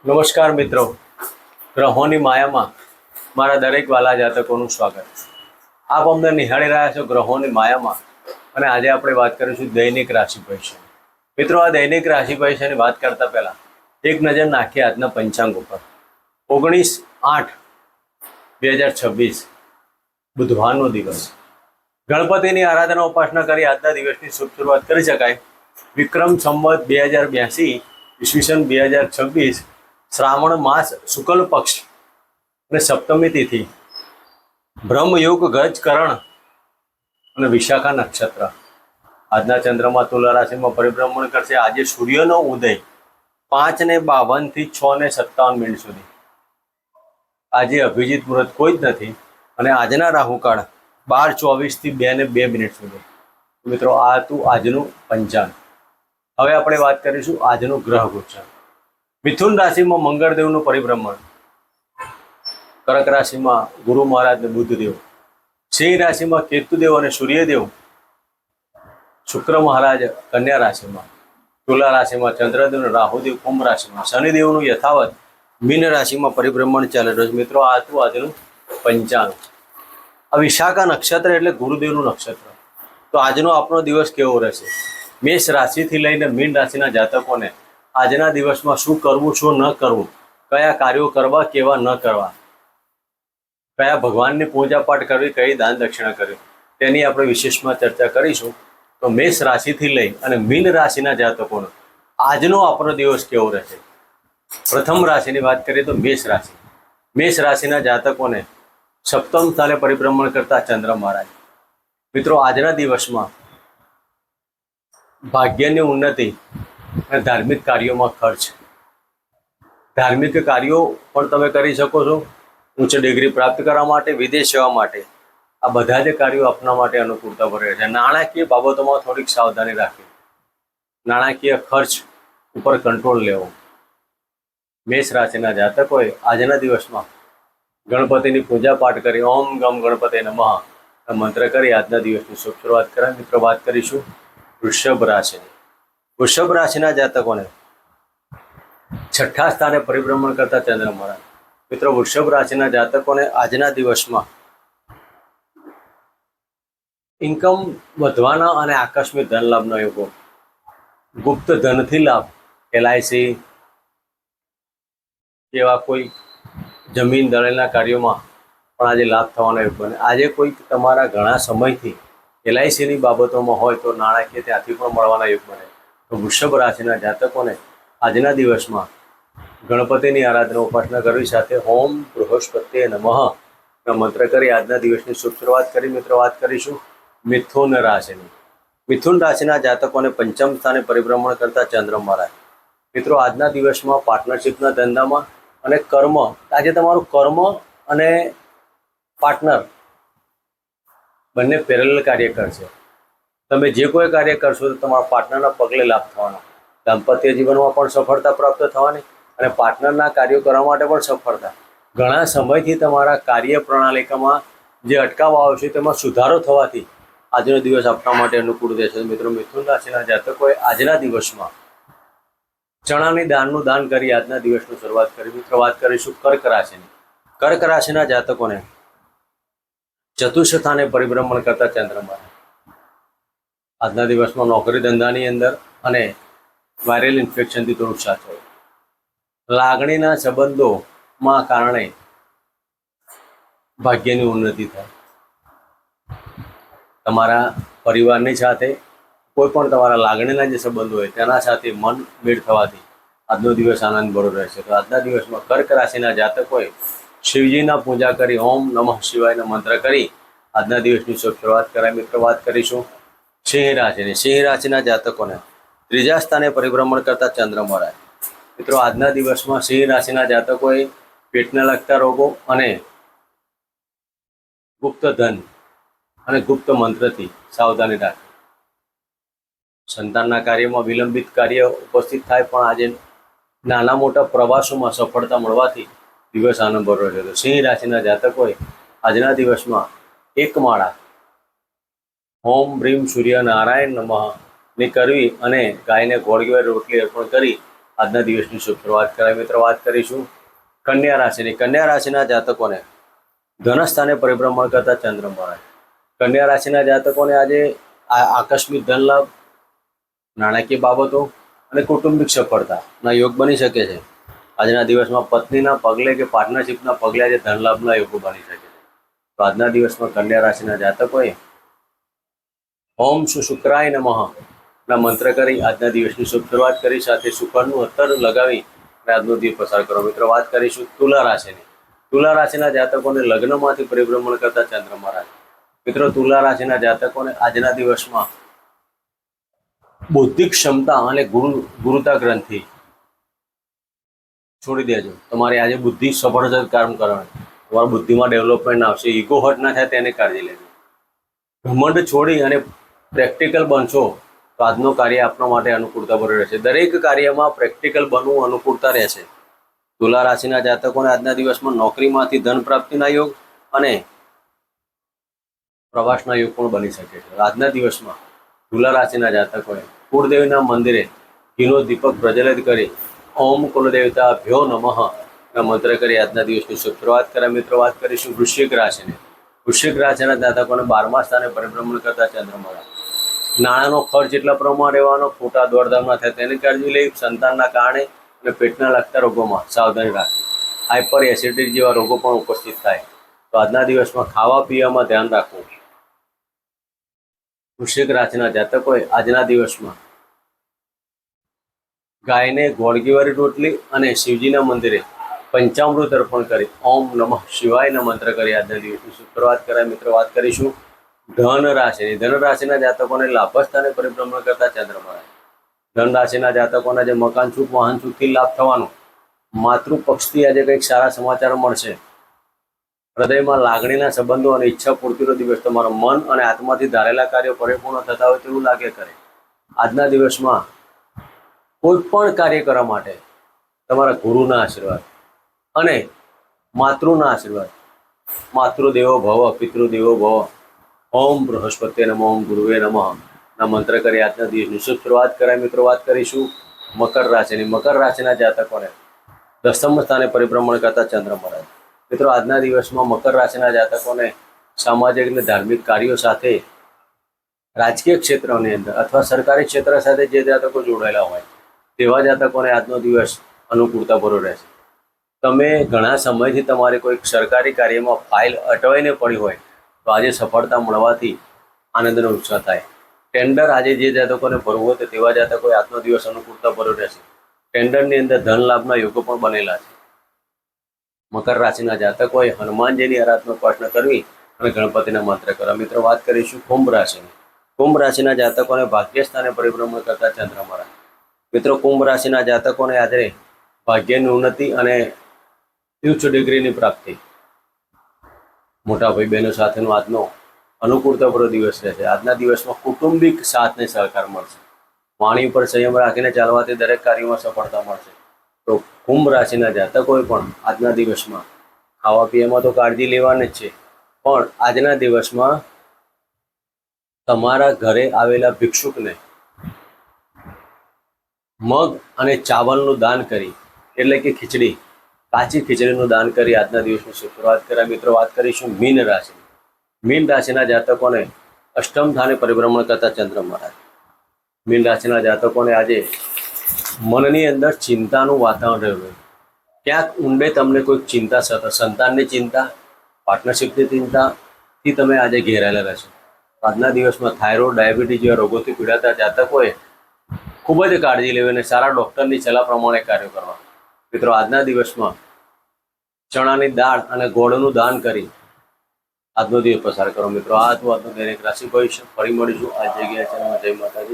નમસ્કાર મિત્રો, ગ્રહોની માયામાં મારા દરેક વાલા જાતકોનું સ્વાગત. આપ અમને નિહાળી રહ્યા છો ગ્રહોની માયામાં, અને આજે આપણે વાત કરીશું દૈનિક રાશિ ભવિષ્ય. મિત્રો, આ દૈનિક રાશિ ભવિષ્યની વાત કરતા પહેલા એક નજર નાખીએ આજના પંચાંગ ઉપર. 19/8/2026 બુધવારનો દિવસ. ગણપતિની આરાધના ઉપાસના કરી આજના દિવસની શુભ શરૂઆત કરી શકાય. વિક્રમ સંવત 2082 ઈસવીસન 2026 શ્રાવણ માસ શુક્લ પક્ષ અને સપ્તમી તિથિ, બ્રહ્મયુગ ગજકરણ અને વિશાખા નક્ષત્ર. આજના ચંદ્રમાં તુલા રાશિમાં પરિભ્રમણ કરશે. આજે સૂર્યનો ઉદય 5:52 થી 6:57 સુધી. આજે અભિજીત મુહૂર્ત કોઈ જ નથી, અને આજના રાહુકાળ 12:24 થી 2:02 સુધી. મિત્રો, આ હતું આજનું પંચાંગ. હવે આપણે વાત કરીશું આજનું ગ્રહ ગોચર. મિથુન રાશિમાં મંગળદેવનું પરિભ્રમણ, કર્ક રાશિમાં ગુરુ મહારાજ ને બુદ્ધદેવ, સિંહ રાશિમાં કેતુદેવ અને સૂર્યદેવ, શુક્ર મહારાજ કન્યા રાશિમાં, તુલા રાશિમાં ચંદ્રદેવ અને રાહુદેવ કુંભ રાશિમાં, શનિદેવનું યથાવત મીન રાશિમાં પરિભ્રમણ ચાલી રહ્યું છે. મિત્રો, આ હતું આજનું પંચાંગ. આ વિશાખા નક્ષત્ર એટલે ગુરુદેવનું નક્ષત્ર. તો આજનો આપણો દિવસ કેવો રહેશે? મેષ રાશિથી લઈને મીન રાશિના જાતકોને આજના દિવસમાં શું કરવું, શું ન કરવું, કયા કાર્યો કરવા, કેવા ન કરવા, કયા ભગવાનની પૂજા પાઠ કરવી, કઈ દાન દક્ષિણા કરવી, તેની આપણે વિશેષમાં ચર્ચા કરીશું. તો મેષ રાશિથી લઈ અને મીન રાશિના જાતકોનો આજનો આપણો દિવસ કેવો રહેશે? પ્રથમ રાશિની વાત કરીએ તો મેષ રાશિ. મેષ રાશિના જાતકોને સપ્તમ સ્થાને પરિભ્રમણ કરતા ચંદ્ર મહારાજ. મિત્રો, આજના દિવસમાં ભાગ્યની ઉન્નતિ અને ધાર્મિક કાર્યોમાં ખર્ચ. ધાર્મિક કાર્યો પણ તમે કરી શકો છો, ઉચ્ચ ડિગ્રી પ્રાપ્ત કરવા માટે, વિદેશ જવા માટે. આ બધા જ કાર્યો આપના માટે અનુકૂળતા પર રહે છે. નાણાકીય બાબતોમાં થોડીક સાવધાની રાખવી, નાણાકીય ખર્ચ ઉપર કંટ્રોલ લેવો. મેષ રાશિના જાતકોએ આજના દિવસમાં ગણપતિની પૂજા પાઠ કરી ઓમ ગમ ગણપતિ નમઃ મંત્ર કરી આજના દિવસની શુભ શરૂઆત કરે. મિત્રો, વાત કરીશું વૃષભ રાશિની. વૃષભ રાશિના જાતકોને છઠ્ઠા સ્થાને પરિભ્રમણ કરતા ચંદ્ર મહારાજ. મિત્રો, વૃષભ રાશિના જાતકોને આજના દિવસમાં ઇન્કમ વધવાના અને આકસ્મિક ધન લાભના યોગો, ગુપ્ત ધનથી લાભ, LIC એવા કોઈ જમીન દળેલના કાર્યોમાં પણ આજે લાભ થવાનો યોગ બને. આજે કોઈક તમારા ઘણા સમયથી LICની બાબતોમાં હોય તો નાણાકીય ત્યાંથી પણ મળવાના યોગ બને. તો વૃષભ રાશિના જાતકોને આજના દિવસમાં ગણપતિની આરાધના ઉપાસના કરવી, સાથે ઓમ બૃહસ્પતિએ નમઃ મંત્ર કરી આજના દિવસની શુભ શરૂઆત કરી. મિત્રો, વાત કરીશું મિથુન રાશિની. મિથુન રાશિના જાતકોને પંચમ સ્થાને પરિભ્રમણ કરતા ચંદ્ર મહારાજ. મિત્રો, આજના દિવસમાં પાર્ટનરશિપના ધંધામાં અને કર્મ, આજે તમારું કર્મ અને પાર્ટનર બંને પેરેલલ કાર્ય કરશે. તમે જે કોઈ કાર્ય કરશો તો તમારા પાર્ટનરના પગલે લાભ થવાનો. દાંપત્ય જીવનમાં પણ સફળતા પ્રાપ્ત થવાની અને પાર્ટનરના કાર્યો કરવા માટે પણ સફળતા. ઘણા સમયથી તમારા કાર્ય પ્રણાલિકામાં જે અટકાવ આવશે તેમાં સુધારો થવાથી આજનો દિવસ આપણા માટે અનુકૂળ રહેશે. મિત્રો, મિથુન રાશિના જાતકોએ આજના દિવસમાં ચણાની દાળનું દાન કરી આજના દિવસની શરૂઆત કરી. મિત્રો, વાત કરીશું કર્ક રાશિની. કર્ક રાશિના જાતકોને ચતુર્થ સ્થાને પરિભ્રમણ કરતા ચંદ્ર મહારાજ. આજના દિવસમાં નોકરી ધંધાની અંદર અને વાયરલ ઇન્ફેક્શનથી થોડુંક સાચવો. લાગણીના સંબંધોમાં કારણે ભાગ્યની ઉન્નતિ થાય. તમારા પરિવારની સાથે કોઈ પણ તમારા લાગણીના જે સંબંધો હોય તેના સાથે મન મેળ થવાથી આજનો દિવસ આનંદભરો રહેશે. તો આજના દિવસમાં કર્ક રાશિના જાતકોએ શિવજીના પૂજા કરી ઓમ નમઃ શિવાયના મંત્ર કરી આજના દિવસની શુભ શરૂઆત કરાય. મિત્રો, વાત કરીશું સિંહ રાશિની. સિંહ રાશિના જાતકોને ત્રીજા સ્થાને પરિભ્રમણ કરતા ચંદ્ર મહારાજ. મિત્રો, આજના દિવસમાં સિંહ રાશિના જાતકોએ પેટને લગતા રોગો અને ગુપ્ત ધન અને ગુપ્ત મંત્રથી સાવધાની રાખવી. સંતાનના કાર્યમાં વિલંબિત કાર્ય ઉપસ્થિત થાય, પણ આજે નાના મોટા પ્રવાસોમાં સફળતા મળવાથી દિવસ આનંદભરો રહેશે. તો સિંહ રાશિના જાતકોએ આજના દિવસમાં એક માળા ઓમ બ્રીમ સૂર્ય નારાયણ નમઃ ની કરવી અને ગાયને ગોળ રોટલી અર્પણ કરી આજના દિવસની શુભ શરૂઆત કરાય. મિત્રો વાત કરીશું કન્યા રાશિની. કન્યા રાશિના જાતકોને ધનસ્થાને પરિભ્રમણ કરતા ચંદ્ર મહારાજ. કન્યા રાશિના જાતકોને આજે આકસ્મિક ધન લાભ, નાણાકીય બાબતો અને કૌટુંબિક સફળતાના યોગ બની શકે છે. આજના દિવસમાં પત્નીના પગલે કે પાર્ટનરશિપના પગલે આજે ધન લાભના યોગો બની શકે છે. તો આજના દિવસમાં કન્યા રાશિના જાતકોએ ઓમ શુક્રાય નમઃ ના મંત્ર કરી આજના દિવસની શુભ શરૂઆત કરી. સાથે શુકરનું અત્તર લગાવી અને આજનો દિવસ પસાર કરો. મિત્રો વાત કરીશું તુલા રાશિની. તુલા રાશિના જાતકોને લગ્નમાંથી પરિભ્રમણ કરતા ચંદ્ર મહારાજ. મિત્રો તુલા રાશિના જાતકોને આજના દિવસમાં બૌદ્ધિક ક્ષમતા અને ગુરુતા ગ્રંથિ છોડી દેજો. તમારી આજે બુદ્ધિ સફળ કામ કરવાની, તમારા બુદ્ધિમાં ડેવલપમેન્ટ આવશે. ઈગો હર્ટ ના થાય તેની કાળજી લેજો. ઘમંડ છોડી અને પ્રેક્ટિકલ બનશો તો આજનું કાર્ય આપણા માટે અનુકૂળતા ભર્યું રહેશે. દરેક કાર્યમાં પ્રેક્ટિકલ બનવું અનુકૂળતા રહેશે. તુલા રાશિના જાતકોને આજના દિવસમાં નોકરીમાંથી ધન પ્રાપ્તિના યોગ અને પ્રવાસના યોગ પણ બની શકે છે. આજના દિવસમાં તુલા રાશિના જાતકોએ કુળદેવીના મંદિરે ઘીનો દીપક પ્રજ્વલિત કરી ઓમ કુલદેવતા ભ્યો નમઃ ના મંત્ર કરી આજના દિવસની શુભ શરૂઆત કરે. મિત્રો વાત કરીશું વૃશ્ચિક રાશિની. વૃશ્ચિક રાશિના જાતકોને 12મા સ્થાને પરિભ્રમણ કરતા ચંદ્ર મહારાજ. નાણાંનો ખર્ચ એટલા પ્રમાણે રહેવાનો, ખોટા દોડધામ ના થાય તેની કાળજી લઈ. સંતાનના કારણે અને પેટના લગતા રોગોમાં સાવધાની રાખવી. હાઇપર એસિડિટી જેવા રોગો પણ ઉપસ્થિત થાય તો આજના દિવસમાં ખાવા પીવામાં ધ્યાન રાખવું. વૃશ્ચિક રાશિના જાતકોએ આજના દિવસમાં ગાયને ગોળગીવાળી રોટલી અને શિવજીના મંદિરે પંચામૃત અર્પણ કરી ઓમ નમઃ શિવાયના મંત્ર કરી આજના દિવસની શરૂઆત કરાય. મિત્રો વાત કરીશું ધન રાશિની. ધન રાશિના જાતકોને લાભસ્થાને પરિભ્રમણ કરતા ચંદ્ર મહારાજ. ધન રાશિના જાતકોના જે મકાન સુખ, વાહન સુખથી લાભ થવાનો, માતૃ પક્ષથી આજે કંઈક સારા સમાચાર મળશે. હૃદયમાં લાગણીના સંબંધો અને ઈચ્છા પૂર્તિનો દિવસ. તમારો મન અને આત્માથી ધારેલા કાર્યો પરિપૂર્ણ થતા હોય તેવું લાગે કરે. આજના દિવસમાં કોઈ પણ કાર્ય કરવા માટે તમારા ગુરુના આશીર્વાદ અને માતૃના આશીર્વાદ, માતૃદેવો ભવ પિતૃદેવો ભવ, ઓમ બૃહસ્પતિ નમઃ ઓમ ગુરુવે નમઃ ના મંત્ર કરી આજના દિવસની શુભ શરૂઆત કરાય. મિત્રો વાત કરીશું મકર રાશિની. મકર રાશિના જાતકોને 10મ સ્થાને પરિભ્રમણ કરતા ચંદ્ર મહારાજ. મિત્રો આજના દિવસમાં મકર રાશિના જાતકોને સામાજિક અને ધાર્મિક કાર્યો સાથે, રાજકીય ક્ષેત્રોની અંદર અથવા સરકારી ક્ષેત્ર સાથે જે જાતકો જોડાયેલા હોય તેવા જાતકોને આજનો દિવસ અનુકૂળતા ભર્યો રહેશે. તમે ઘણા સમયથી તમારે કોઈ સરકારી કાર્યમાં ફાઇલ અટવાઈને પડી હોય તો આજે સફળતા મળવાથી આનંદનો ઉત્સાહ થાય. ટેન્ડર આજે જે જાતકોને ભરવું હોય તેવા જાતકોએ આજનો દિવસ અનુકૂળતા ભર્યો રહેશે. ટેન્ડરની અંદર ધન લાભના યોગો પણ બનેલા છે. મકર રાશિના જાતકોએ હનુમાનજીની આરાધના ઉપાસના કરવી અને ગણપતિના મંત્ર કરવા. મિત્રો વાત કરીશું કુંભ રાશિની. કુંભ રાશિના જાતકોને ભાગ્યસ્થાને પરિભ્રમણ કરતા ચંદ્ર મહારાજ. મિત્રો કુંભ રાશિના જાતકોને આજે ભાગ્યની ઉન્નતિ અને ઉચ્ચ ડિગ્રીની પ્રાપ્તિ, મોટા ભાઈ બહેનો સાથેનો આજનો અનુકૂળતાભર્યો દિવસ રહેશે. આજના દિવસમાં કૌટુંબિક સાથને સહકાર મળશે. વાણી ઉપર સંયમ રાખીને ચાલવાથી દરેક કાર્યમાં સફળતા મળશે. તો કુંભ રાશિના જાતકોએ પણ આજના દિવસમાં ખાવા પીવામાં તો કાળજી લેવાની જ છે, પણ આજના દિવસમાં તમારા ઘરે આવેલા ભિક્ષુકને મગ અને ચાવલનું દાન કરી, એટલે કે ખીચડી, કાચી ખીચડીનું દાન કરી આજના દિવસની શરૂઆત કર્યા. મિત્રો વાત કરીશું મીન રાશિ. મીન રાશિના જાતકોને 8મ સ્થાને પરિભ્રમણ કરતા ચંદ્ર મહારાજ. મીન રાશિના જાતકોને આજે મનની અંદર ચિંતાનું વાતાવરણ રહ્યું. ક્યાંક ઊંડે તમને કોઈક ચિંતા, સંતાનની ચિંતા, પાર્ટનરશિપની ચિંતાથી તમે આજે ઘેરાયેલા રહેશો. આજના દિવસમાં થાઇરોઇડ, ડાયાબિટીસ જેવા રોગોથી પીડાતા જાતકોએ ખૂબ જ કાળજી લેવી અને સારા ડૉક્ટરની સલાહ પ્રમાણે કાર્ય કરવા. મિત્રો આજના દિવસમાં ચણાની દાળ અને ગોળનું દાન કરી આજનો દિવસ પસાર કરો. મિત્રો આ હતું આજનું દૈનિક રાશિ ભવિષ્ય. ફરી મળીશું આ જગ્યાએ. જય માતાજી.